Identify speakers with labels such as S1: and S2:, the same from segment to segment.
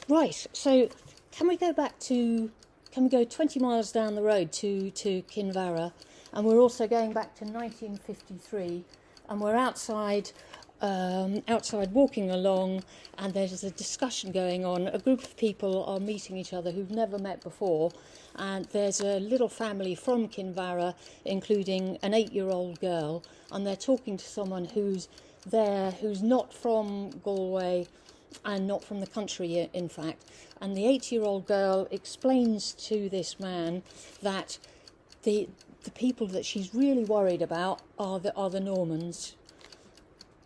S1: Right, so can we go 20 miles down the road to Kinvara? And we're also going back to 1953, and we're outside walking along, and there's a discussion going on. A group of people are meeting each other who've never met before, and there's a little family from Kinvara, including an 8-year-old girl, and they're talking to someone who's there who's not from Galway and not from the country, in fact. And the 8-year-old girl explains to this man that the people that she's really worried about are the Normans.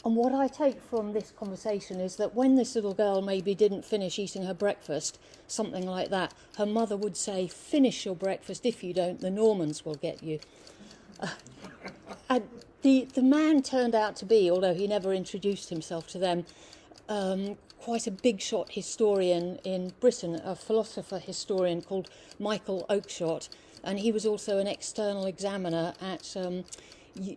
S1: And what I take from this conversation is that when this little girl maybe didn't finish eating her breakfast, something like that, her mother would say, "Finish your breakfast. If you don't, the Normans will get you." And the man turned out to be, although he never introduced himself to them, quite a big shot historian in Britain, a philosopher historian called Michael Oakeshott, and he was also an external examiner at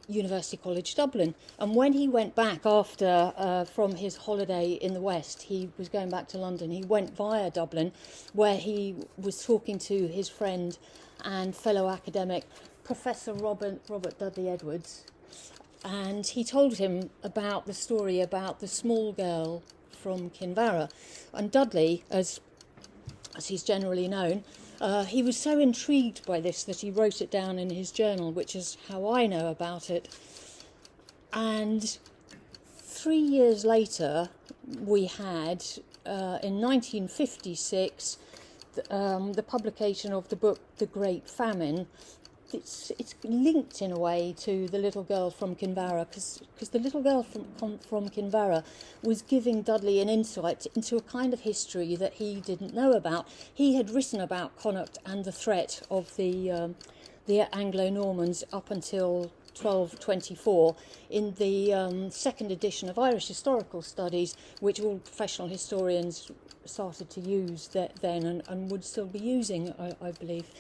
S1: University College Dublin. And when he went back after from his holiday in the West, he was going back to London, he went via Dublin, where he was talking to his friend and fellow academic, Professor Robert Dudley Edwards, and he told him about the story about the small girl from Kinvara. And Dudley, as he's generally known, he was so intrigued by this that he wrote it down in his journal, which is how I know about it. And 3 years later, we had, in 1956, the publication of the book The Great Famine. It's linked in a way to the little girl from Kinvara, because the little girl from Kinvara was giving Dudley an insight into a kind of history that he didn't know about. He had written about Connacht and the threat of the Anglo-Normans up until 1224 in the second edition of Irish Historical Studies, which all professional historians started to use then and would still be using, I believe.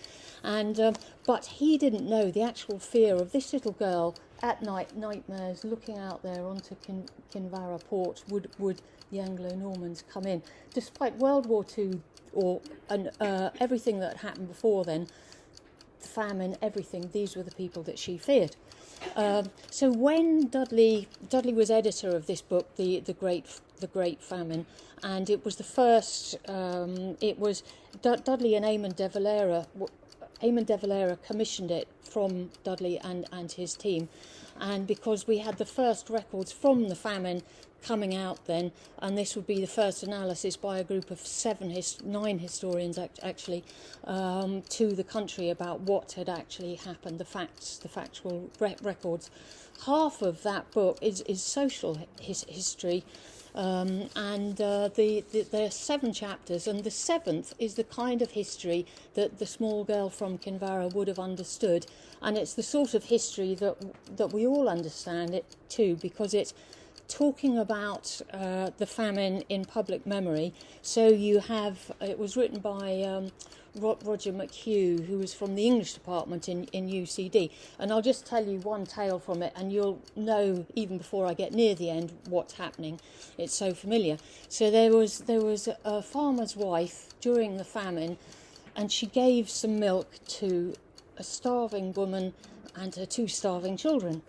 S1: And but he didn't know the actual fear of this little girl at night, nightmares, looking out there onto Kinvara port. Would the Anglo-Normans come in? Despite World War II and everything that happened before then, the famine, everything, these were the people that she feared. So when Dudley was editor of this book, the Great Famine, and it was the first. It was Dudley and Eamon de Valera. Eamon de Valera commissioned it from Dudley and his team, and because we had the first records from the famine coming out then, and this would be the first analysis by a group of 9 historians actually to the country about what had actually happened, the factual records. Half of that book is social history. And there are 7 chapters, and the 7th is the kind of history that the small girl from Kinvara would have understood, and it's the sort of history that we all understand it too, because it's talking about the famine in public memory. So it was written by Roger McHugh, who was from the English department in UCD, and I'll just tell you one tale from it, and you'll know even before I get near the end what's happening. It's so familiar. So there was a farmer's wife during the famine, and she gave some milk to a starving woman and her 2 starving children.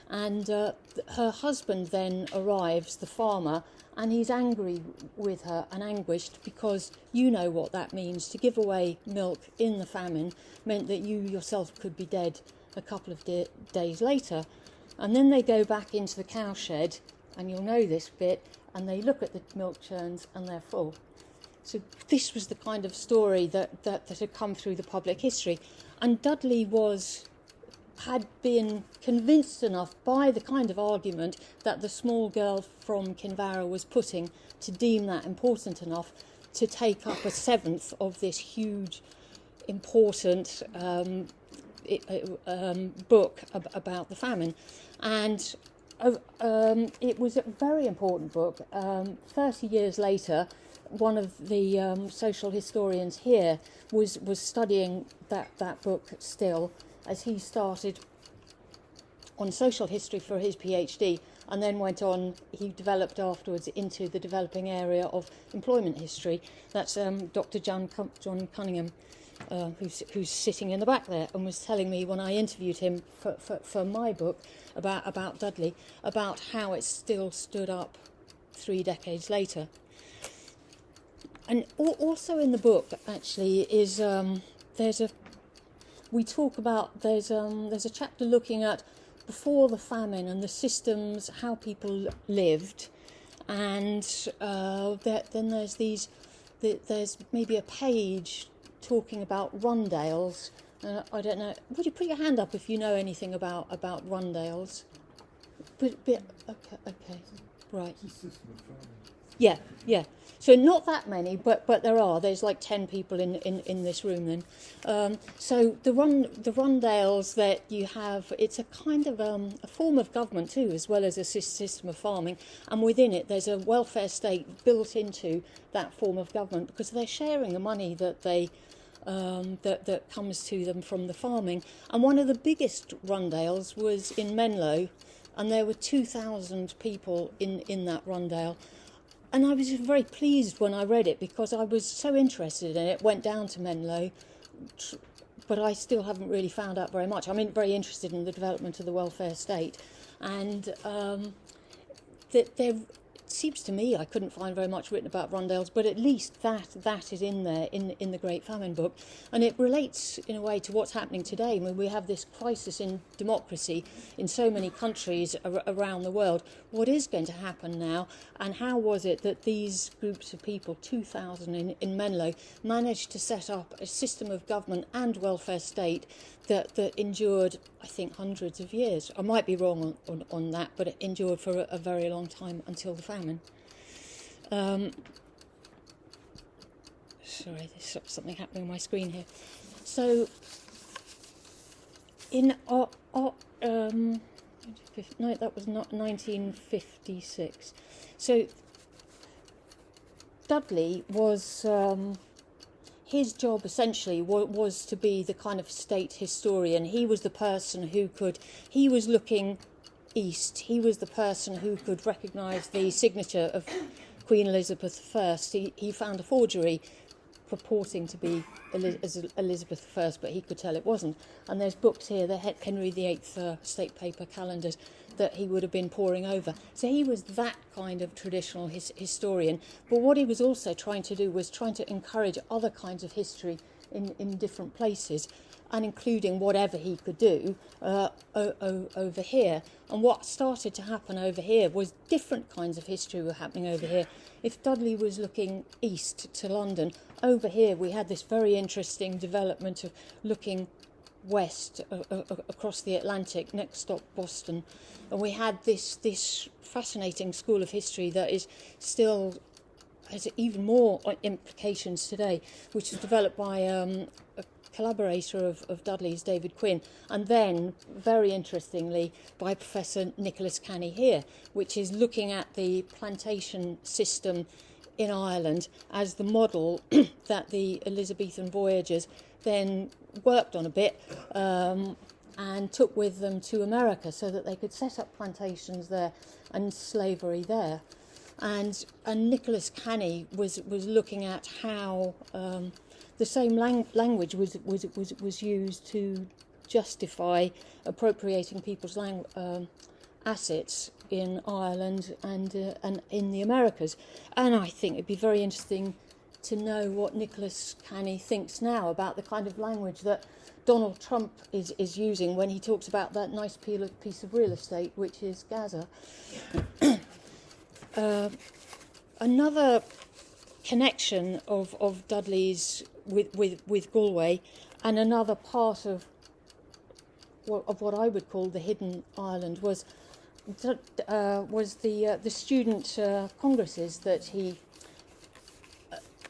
S1: And her husband then arrives, the farmer, and he's angry with her and anguished, because you know what that means. To give away milk in the famine meant that you yourself could be dead a couple of days later. And then they go back into the cowshed, and you'll know this bit, and they look at the milk churns and they're full. So this was the kind of story that had come through the public history. And Dudley had been convinced enough by the kind of argument that the small girl from Kinvara was putting to deem that important enough to take up a 7th of this huge, important book about the famine. And it was a very important book. 30 years later, one of the social historians here was studying that book still, as he started on social history for his PhD, and then went on. He developed afterwards into the developing area of employment history. That's Dr. John Cunningham, who's sitting in the back there, and was telling me when I interviewed him for my book about Dudley, about how it still stood up 3 decades later. And also in the book, actually, is there's a chapter looking at before the famine and the systems, how people lived, and then there's maybe a page talking about rundales. I don't know. Would you put your hand up if you know anything about rundales? Okay, right. Yeah. So not that many, but there are. There's like 10 people in this room then. So the rundales that you have, it's a kind of a form of government too, as well as a system of farming. And within it, there's a welfare state built into that form of government, because they're sharing the money that they that comes to them from the farming. And one of the biggest rundales was in Menlo, and there were 2,000 people in that rundale. And I was very pleased when I read it, because I was so interested in it. Went down to Menlo, but I still haven't really found out very much. I'm very interested in the development of the welfare state, and it seems to me I couldn't find very much written about rundales, but at least that is in there in the Great Famine book, and it relates in a way to what's happening today. We have this crisis in democracy in so many countries around the world. What is going to happen now, and how was it that these groups of people, 2,000 in Menlo, managed to set up a system of government and welfare state that endured, I think, hundreds of years. I might be wrong on that, but it endured for a very long time until the famine. Sorry, there's something happening on my screen here. So, no, that was not 1956. So, Dudley was... his job essentially was to be the kind of state historian. He was the person he was looking east. He was the person who could recognise the signature of Queen Elizabeth I. He found a forgery purporting to be Elizabeth I, but he could tell it wasn't. And there's books here, the Henry VIII state paper calendars, that he would have been poring over. So he was that kind of traditional historian. But what he was also trying to do was trying to encourage other kinds of history in different places, and including whatever he could do over here. And what started to happen over here was different kinds of history were happening over here. If Dudley was looking east to London, over here we had this very interesting development of looking west across the Atlantic, next stop Boston, and we had this fascinating school of history that is still has even more implications today, which was developed by a collaborator of Dudley's, David Quinn, and then, very interestingly, by Professor Nicholas Canny here, which is looking at the plantation system in Ireland as the model that the Elizabethan voyagers then worked on a bit and took with them to America so that they could set up plantations there and slavery there. And Nicholas Canny was looking at how the same language was used to justify appropriating people's assets in Ireland and in the Americas. And I think it'd be very interesting to know what Nicholas Canny thinks now about the kind of language that Donald Trump is using when he talks about that nice piece of real estate, which is Gaza. Another connection of Dudley's with Galway, and another part of what I would call the hidden Ireland was the student congresses that he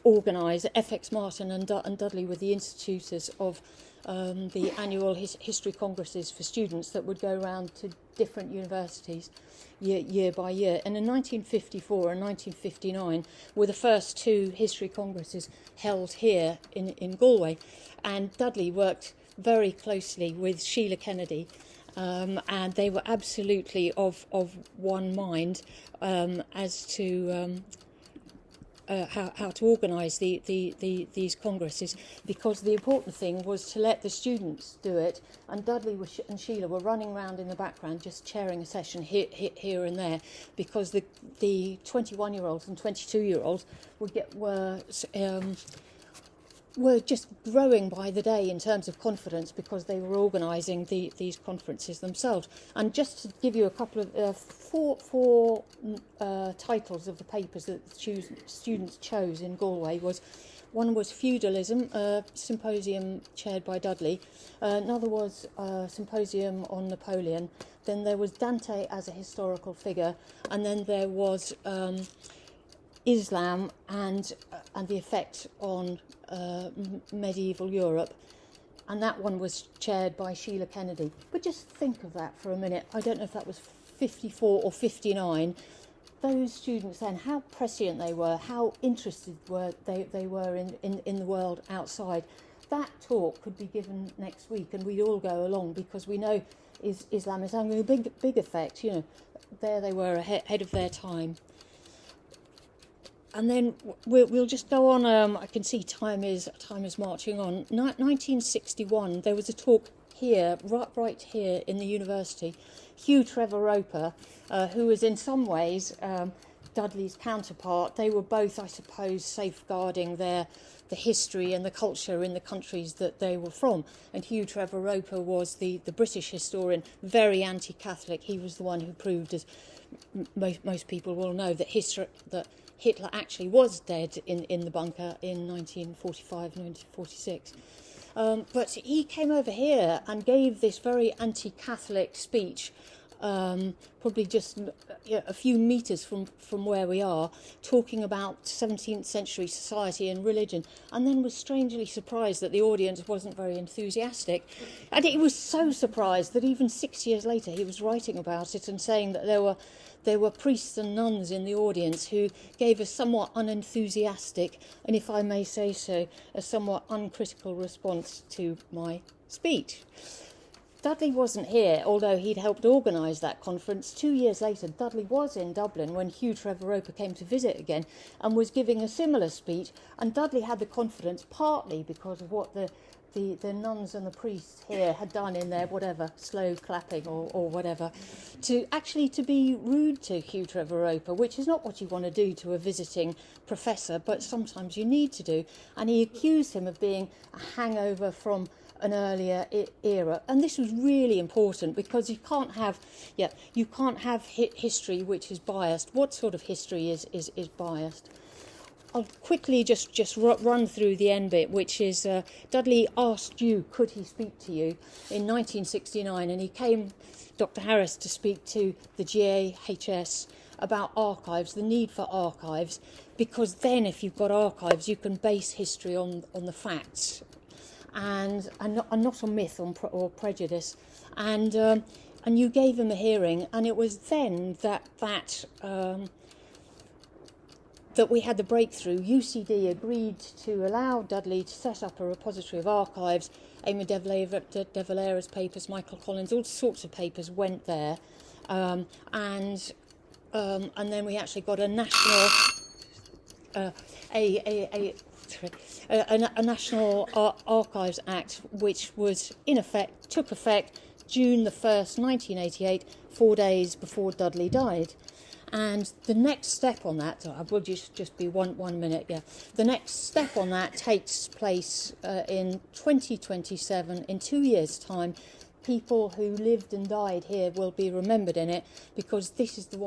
S1: organised. FX Martin and Dudley were the institutors of the annual history congresses for students that would go around to different universities year by year. And in 1954 and 1959 were the first two history congresses held here in Galway. And Dudley worked very closely with Sheila Kennedy and they were absolutely of one mind as to how to organise these congresses, because the important thing was to let the students do it, and Dudley and Sheila were running around in the background just chairing a session here and there, because the 21-year-olds and 22-year-olds were just growing by the day in terms of confidence, because they were organising these conferences themselves. And just to give you a couple of four titles of the papers that the students chose in Galway one was Feudalism, a symposium chaired by Dudley. Another was a symposium on Napoleon. Then there was Dante as a historical figure, and then there was Islam and the effect on medieval Europe, and that one was chaired by Sheila Kennedy. But just think of that for a minute. I don't know if that was 54 or 59. Those students then, how prescient they were, how interested they were in the world outside. That talk could be given next week and we'd all go along, because we know Islam is having a big effect. You know, there they were ahead of their time. And then we'll just go on. I can see time is marching on. 1961, there was a talk here, right here in the university. Hugh Trevor Roper, who was in some ways Dudley's counterpart. They were both, I suppose, safeguarding the history and the culture in the countries that they were from. And Hugh Trevor Roper was the British historian, very anti-Catholic. He was the one who proved, as most people will know, that Hitler actually was dead in the bunker in 1945, 1946. But he came over here and gave this very anti-Catholic speech, probably just a few metres from where we are, talking about 17th century society and religion, and then was strangely surprised that the audience wasn't very enthusiastic. And he was so surprised that even 6 years later he was writing about it and saying that there were priests and nuns in the audience who gave a somewhat unenthusiastic, and if I may say so, a somewhat uncritical response to my speech. Dudley wasn't here, although he'd helped organise that conference. 2 years later, Dudley was in Dublin when Hugh Trevor Roper came to visit again and was giving a similar speech, and Dudley had the confidence, partly because of what the nuns and the priests here had done in their whatever, slow clapping or whatever, to be rude to Hugh Trevor Roper, which is not what you want to do to a visiting professor, but sometimes you need to do. And he accused him of being a hangover from an earlier era, and this was really important, because you can't have history which is biased. What sort of history is biased? I'll quickly just run through the end bit, which is Dudley asked you, could he speak to you, in 1969, and he came, Dr. Harris, to speak to the GAHS about archives, the need for archives, because then if you've got archives, you can base history on the facts, and not on myth or prejudice, and you gave him a hearing, and it was then that we had the breakthrough. UCD agreed to allow Dudley to set up a repository of archives. Amy de Valera's papers, Michael Collins, all sorts of papers went there, and then we actually got a national a National Archives Act, which was took effect June the 1st, 1988, 4 days before Dudley died. And the next step on that, I will just be one minute, yeah. The next step on that takes place in 2027, in 2 years' time. People who lived and died here will be remembered in it, because this is the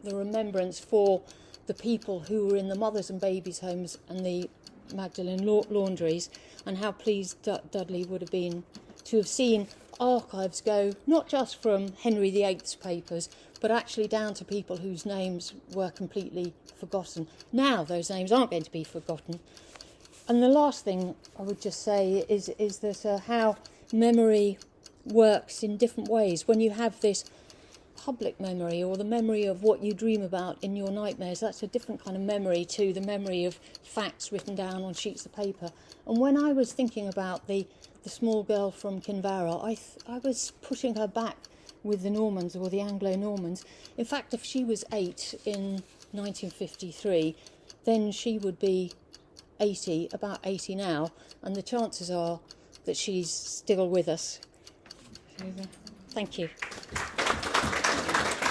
S1: remembrance for the people who were in the mothers and babies' homes and the Magdalene laundries, and how pleased Dudley would have been to have seen archives go not just from Henry VIII's papers, but actually down to people whose names were completely forgotten. Now those names aren't going to be forgotten. And the last thing I would just say is that how memory works in different ways. When you have this public memory, or the memory of what you dream about in your nightmares, that's a different kind of memory to the memory of facts written down on sheets of paper. And when I was thinking about the small girl from Kinvara, I was putting her back with the Normans or the Anglo-Normans. In fact, if she was 8 in 1953, then she would be 80, about 80 now, and the chances are that she's still with us. Thank you.